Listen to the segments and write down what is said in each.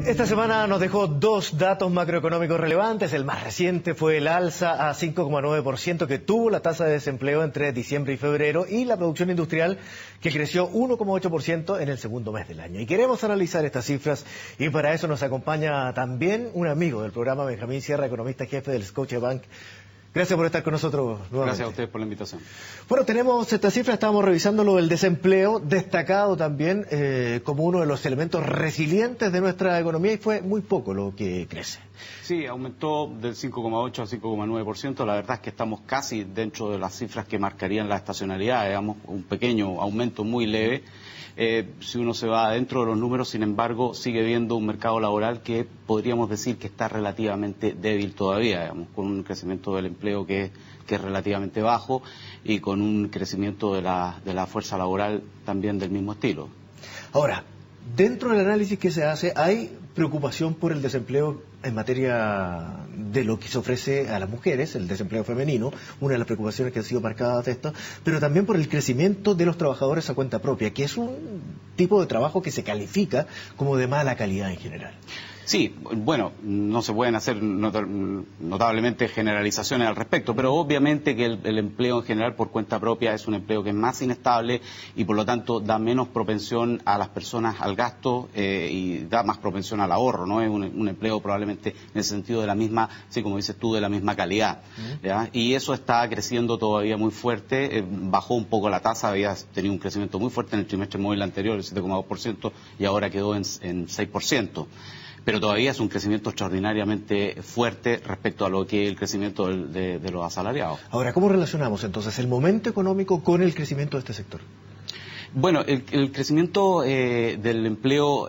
Esta semana nos dejó dos datos macroeconómicos relevantes. El más reciente fue el alza a 5,9% que tuvo la tasa de desempleo entre diciembre y febrero y la producción industrial que creció 1,8% en el segundo mes del año. Y queremos analizar estas cifras y para eso nos acompaña también un amigo del programa, Benjamín Sierra, economista jefe del Scotiabank. Gracias por estar con nosotros nuevamente. Gracias a ustedes por la invitación. Bueno, tenemos esta cifra, estábamos revisando lo del desempleo, destacado también como uno de los elementos resilientes de nuestra economía y fue muy poco lo que crece. Sí, aumentó del 5,8 a 5,9%, la verdad es que estamos casi dentro de las cifras que marcarían la estacionalidad, digamos, un pequeño aumento muy leve. Si uno se va adentro de los números, sin embargo, sigue viendo un mercado laboral que podríamos decir que está relativamente débil todavía, digamos, con un crecimiento del empleo que es relativamente bajo y con un crecimiento de la fuerza laboral también del mismo estilo. Ahora, dentro del análisis que se hace, hay preocupación por el desempleo en materia de lo que se ofrece a las mujeres, el desempleo femenino, una de las preocupaciones que han sido marcadas de esto, pero también por el crecimiento de los trabajadores a cuenta propia, que es un tipo de trabajo que se califica como de mala calidad en general. Sí, bueno, no se pueden hacer notablemente generalizaciones al respecto, pero obviamente que el empleo en general por cuenta propia es un empleo que es más inestable y por lo tanto da menos propensión a las personas al gasto y da más propensión al ahorro, ¿no? Es un empleo probablemente en el sentido de la misma, sí, como dices tú, de la misma calidad, ¿ya? Y eso está creciendo todavía muy fuerte, bajó un poco la tasa, había tenido un crecimiento muy fuerte en el trimestre móvil anterior, el 7,2%, y ahora quedó en 6%. Pero todavía es un crecimiento extraordinariamente fuerte respecto a lo que es el crecimiento de los asalariados. Ahora, ¿cómo relacionamos entonces el momento económico con el crecimiento de este sector? Bueno, el crecimiento del empleo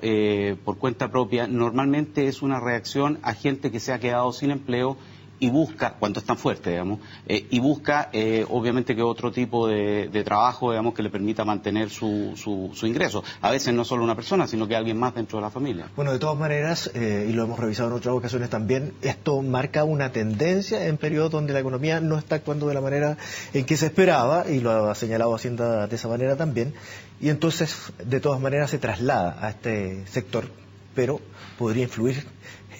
por cuenta propia normalmente es una reacción a gente que se ha quedado sin empleo y busca, cuando es tan fuerte, digamos, y busca obviamente que otro tipo de trabajo, digamos, que le permita mantener su ingreso. A veces no solo una persona, sino que alguien más dentro de la familia. Bueno, de todas maneras, y lo hemos revisado en otras ocasiones también, esto marca una tendencia en periodos donde la economía no está actuando de la manera en que se esperaba, y lo ha señalado Hacienda de esa manera también, y entonces, de todas maneras, se traslada a este sector, pero podría influir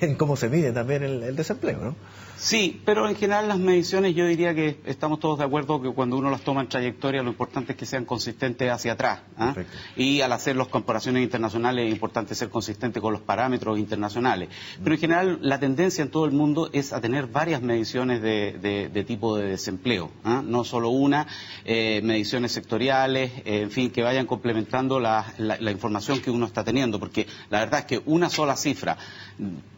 en cómo se mide también el desempleo, ¿no? Sí, pero en general las mediciones yo diría que estamos todos de acuerdo que cuando uno las toma en trayectoria lo importante es que sean consistentes hacia atrás, ¿eh? Y al hacer las comparaciones internacionales es importante ser consistente con los parámetros internacionales. Pero en general la tendencia en todo el mundo es a tener varias mediciones de tipo de desempleo, ¿eh? No solo una, mediciones sectoriales, en fin, que vayan complementando la información que uno está teniendo, porque la verdad es que una sola cifra,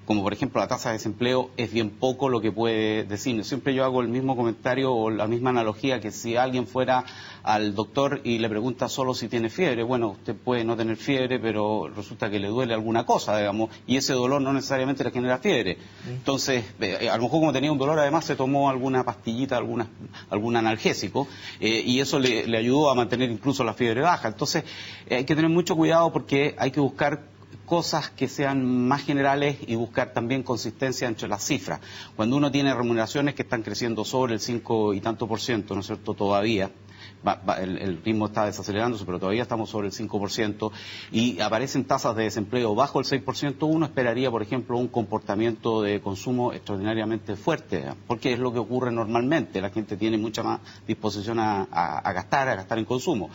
como por ejemplo la tasa de desempleo, es bien poco lo que puede decir. Siempre yo hago el mismo comentario o la misma analogía que si alguien fuera al doctor y le pregunta solo si tiene fiebre, bueno, usted puede no tener fiebre, pero resulta que le duele alguna cosa, digamos, y ese dolor no necesariamente le genera fiebre. Entonces, a lo mejor como tenía un dolor, además se tomó alguna pastillita, algún analgésico, y eso le ayudó a mantener incluso la fiebre baja. Entonces, hay que tener mucho cuidado porque hay que buscar cosas que sean más generales y buscar también consistencia entre las cifras. Cuando uno tiene remuneraciones que están creciendo sobre el 5 y tanto por ciento, ¿no es cierto?, todavía, el ritmo está desacelerándose, pero todavía estamos sobre el 5%, y aparecen tasas de desempleo bajo el 6%, uno esperaría, por ejemplo, un comportamiento de consumo extraordinariamente fuerte, porque es lo que ocurre normalmente, la gente tiene mucha más disposición a gastar en consumo,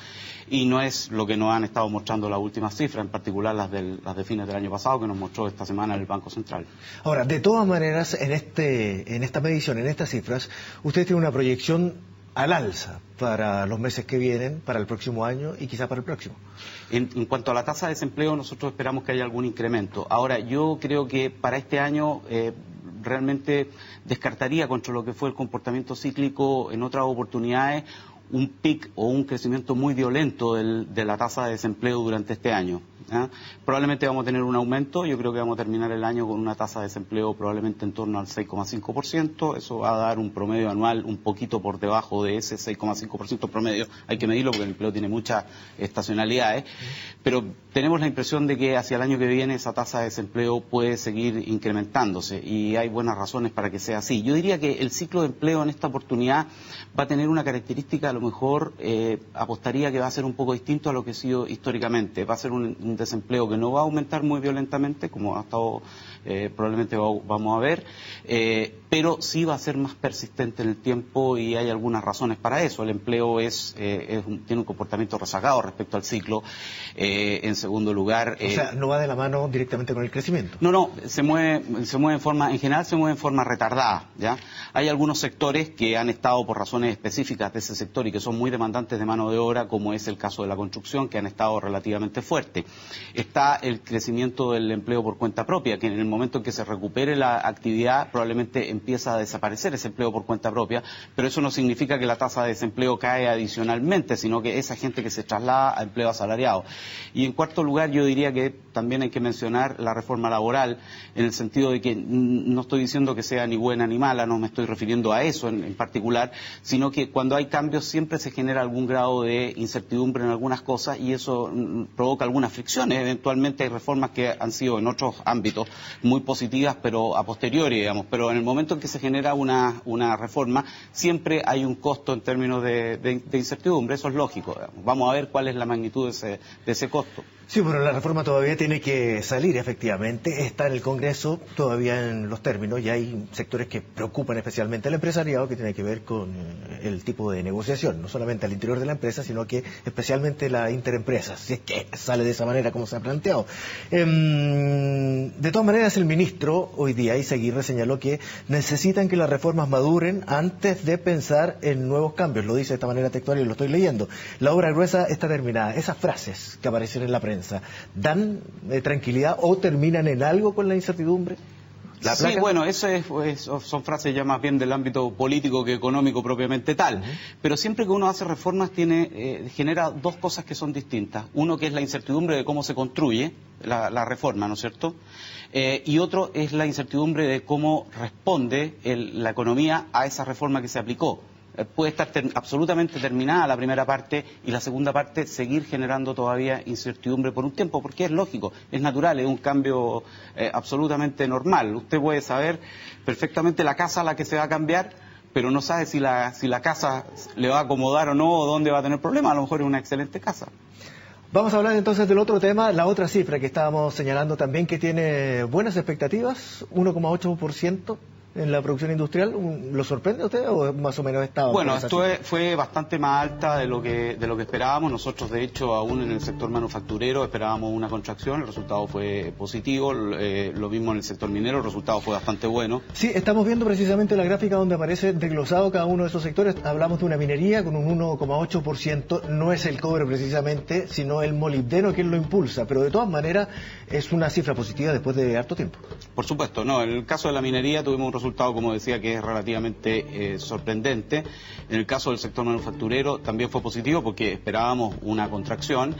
y no es lo que nos han estado mostrando las últimas cifras, en particular las de fines del año pasado, que nos mostró esta semana el Banco Central. Ahora, de todas maneras, en esta medición, en estas cifras, usted tiene una proyección al alza para los meses que vienen, para el próximo año y quizá para el próximo. En cuanto a la tasa de desempleo, nosotros esperamos que haya algún incremento. Ahora, yo creo que para este año realmente descartaría contra lo que fue el comportamiento cíclico en otras oportunidades un pic o un crecimiento muy violento de la tasa de desempleo durante este año. ¿eh? Probablemente vamos a tener un aumento, yo creo que vamos a terminar el año con una tasa de desempleo probablemente en torno al 6,5%, eso va a dar un promedio anual un poquito por debajo de ese 6,5% promedio, hay que medirlo porque el empleo tiene muchas estacionalidades, pero tenemos la impresión de que hacia el año que viene esa tasa de desempleo puede seguir incrementándose y hay buenas razones para que sea así. Yo diría que el ciclo de empleo en esta oportunidad va a tener una característica, a lo mejor apostaría que va a ser un poco distinto a lo que ha sido históricamente, va a ser un desempleo que no va a aumentar muy violentamente, como ha estado probablemente vamos a ver, pero sí va a ser más persistente en el tiempo y hay algunas razones para eso. El empleo tiene un comportamiento rezagado respecto al ciclo. En segundo lugar... o sea, no va de la mano directamente con el crecimiento. No, se mueve en general se mueve en forma retardada, ¿ya? Hay algunos sectores que han estado por razones específicas de ese sector y que son muy demandantes de mano de obra, como es el caso de la construcción, que han estado relativamente fuertes. Está el crecimiento del empleo por cuenta propia, que en el momento en que se recupere la actividad probablemente empieza a desaparecer ese empleo por cuenta propia, pero eso no significa que la tasa de desempleo cae adicionalmente, sino que esa gente que se traslada a empleo asalariado. Y en cuarto lugar, yo diría que también hay que mencionar la reforma laboral, en el sentido de que no estoy diciendo que sea ni buena ni mala, no me estoy refiriendo a eso en particular, sino que cuando hay cambios siempre se genera algún grado de incertidumbre en algunas cosas y eso provoca algunas fricciones. Eventualmente hay reformas que han sido en otros ámbitos muy positivas, pero a posteriori, digamos. Pero en el momento en que se genera una reforma, siempre hay un costo en términos de incertidumbre, eso es lógico, digamos. Vamos a ver cuál es la magnitud de ese costo. Sí, pero la reforma todavía tiene que salir, efectivamente. Está en el Congreso todavía en los términos y hay sectores que preocupan especialmente al empresariado, que tiene que ver con el tipo de negociación, no solamente al interior de la empresa, sino que especialmente la interempresa, si es que sale de esa manera como se ha planteado. De todas maneras, el ministro hoy día, Izaguirre, señaló que necesitan que las reformas maduren antes de pensar en nuevos cambios. Lo dice de esta manera textual y lo estoy leyendo. La obra gruesa está terminada. Esas frases que aparecen en la prensa, ¿dan tranquilidad o terminan en algo con la incertidumbre? Sí, bueno, son frases ya más bien del ámbito político que económico propiamente tal. Pero siempre que uno hace reformas genera dos cosas que son distintas. Uno que es la incertidumbre de cómo se construye la reforma, ¿no es cierto? Y otro es la incertidumbre de cómo responde la economía a esa reforma que se aplicó. Puede estar absolutamente terminada la primera parte y la segunda parte seguir generando todavía incertidumbre por un tiempo, porque es lógico, es natural, es un cambio absolutamente normal. Usted puede saber perfectamente la casa a la que se va a cambiar, pero no sabe si la casa le va a acomodar o no, o dónde va a tener problemas. A lo mejor es una excelente casa. Vamos a hablar entonces del otro tema, la otra cifra que estábamos señalando también, que tiene buenas expectativas, 1,8%. En la producción industrial, ¿lo sorprende a usted o más o menos estaba? Bueno, esto fue bastante más alta de lo que esperábamos. Nosotros, de hecho, aún en el sector manufacturero esperábamos una contracción, el resultado fue positivo, lo mismo en el sector minero, el resultado fue bastante bueno. Sí, estamos viendo precisamente la gráfica donde aparece desglosado cada uno de esos sectores. Hablamos de una minería con un 1,8%, no es el cobre precisamente, sino el molibdeno quien lo impulsa, pero de todas maneras es una cifra positiva después de harto tiempo. Por supuesto, no, en el caso de la minería tuvimos un resultado, como decía, que es relativamente sorprendente. En el caso del sector manufacturero también fue positivo porque esperábamos una contracción.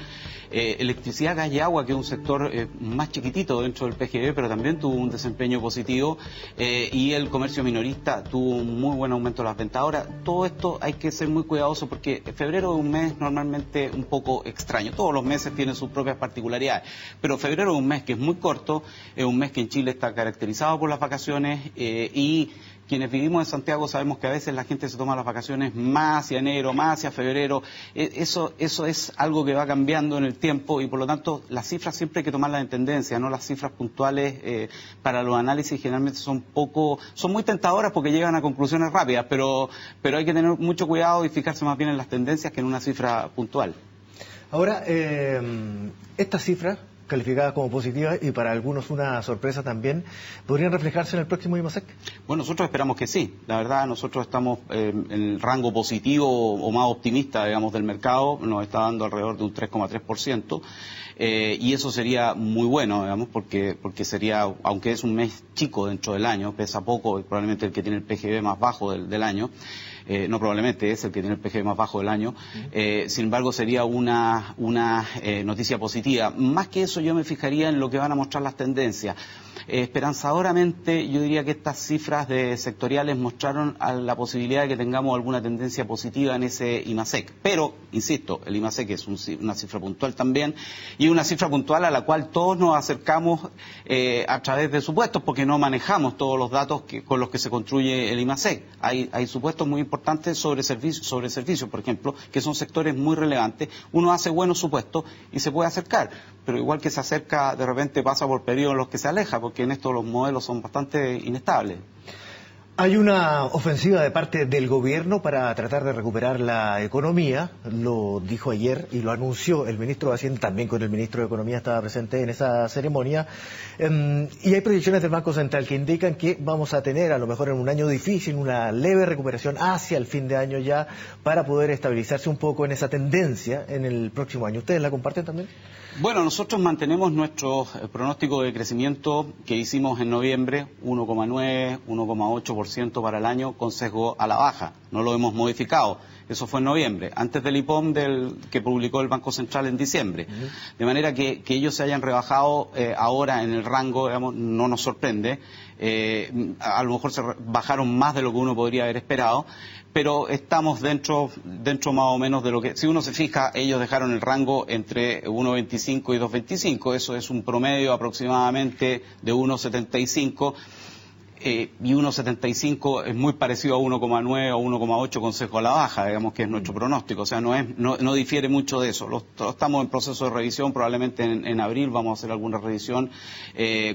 Electricidad, gas y agua, que es un sector más chiquitito dentro del PGB, pero también tuvo un desempeño positivo, y el comercio minorista tuvo un muy buen aumento de las ventas. Ahora, todo esto hay que ser muy cuidadoso porque febrero es un mes normalmente un poco extraño. Todos los meses tienen sus propias particularidades, pero febrero es un mes que es muy corto, es un mes que en Chile está caracterizado por las vacaciones, y quienes vivimos en Santiago sabemos que a veces la gente se toma las vacaciones más hacia enero, más hacia febrero. Eso es algo que va cambiando en el tiempo y por lo tanto las cifras siempre hay que tomarlas en tendencia, no las cifras puntuales para los análisis generalmente son muy tentadoras porque llegan a conclusiones rápidas, pero hay que tener mucho cuidado y fijarse más bien en las tendencias que en una cifra puntual. Ahora, estas cifras calificadas como positivas y para algunos una sorpresa también, ¿podrían reflejarse en el próximo IMASEC? Bueno, nosotros esperamos que sí. La verdad, nosotros estamos en el rango positivo o más optimista, digamos, del mercado. Nos está dando alrededor de un 3,3%. Y eso sería muy bueno, digamos, porque sería, aunque es un mes chico dentro del año, pesa poco, probablemente el que tiene el PGB más bajo del año. No probablemente es el que tiene el PGB más bajo del año, sin embargo sería una noticia positiva. Más que eso yo me fijaría en lo que van a mostrar las tendencias. Esperanzadoramente yo diría que estas cifras sectoriales mostraron la posibilidad de que tengamos alguna tendencia positiva en ese IMASEC, pero, insisto, el IMASEC es una cifra puntual también y una cifra puntual a la cual todos nos acercamos a través de supuestos porque no manejamos todos los datos con los que se construye el IMASEC. Hay supuestos muy importante sobre servicios, por ejemplo, que son sectores muy relevantes. Uno hace buenos supuestos y se puede acercar, pero igual que se acerca, de repente pasa por periodos en los que se aleja, porque en esto los modelos son bastante inestables. Hay una ofensiva de parte del gobierno para tratar de recuperar la economía, lo dijo ayer y lo anunció el ministro de Hacienda, también con el ministro de Economía estaba presente en esa ceremonia, y hay proyecciones del Banco Central que indican que vamos a tener a lo mejor en un año difícil una leve recuperación hacia el fin de año ya para poder estabilizarse un poco en esa tendencia en el próximo año. ¿Ustedes la comparten también? Bueno, nosotros mantenemos nuestro pronóstico de crecimiento que hicimos en noviembre, 1,9, 1,8% para el año, con sesgo a la baja. No lo hemos modificado. Eso fue en noviembre, antes del IPOM que publicó el Banco Central en diciembre. De manera que ellos se hayan rebajado ahora en el rango, digamos, no nos sorprende. A lo mejor se bajaron más de lo que uno podría haber esperado, pero estamos dentro más o menos de lo que, si uno se fija, ellos dejaron el rango entre 1,25 y 2,25, eso es un promedio aproximadamente de 1,75, y 1,75 es muy parecido a 1,9 o 1,8 con sesgo a la baja, digamos que es nuestro pronóstico, o sea, no difiere mucho de eso. Estamos en proceso de revisión, probablemente en abril vamos a hacer alguna revisión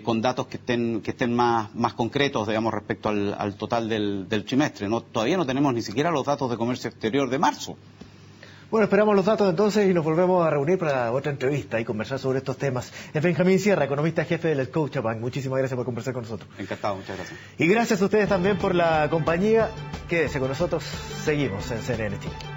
con datos que estén más concretos, digamos, respecto al total del trimestre. Todavía no tenemos ni siquiera los datos de comercio exterior de marzo. Bueno, esperamos los datos entonces y nos volvemos a reunir para otra entrevista y conversar sobre estos temas. Es Benjamín Sierra, economista jefe del Scotiabank. Muchísimas gracias por conversar con nosotros. Encantado, muchas gracias. Y gracias a ustedes también por la compañía. Quédese con nosotros, seguimos en CNN Chile.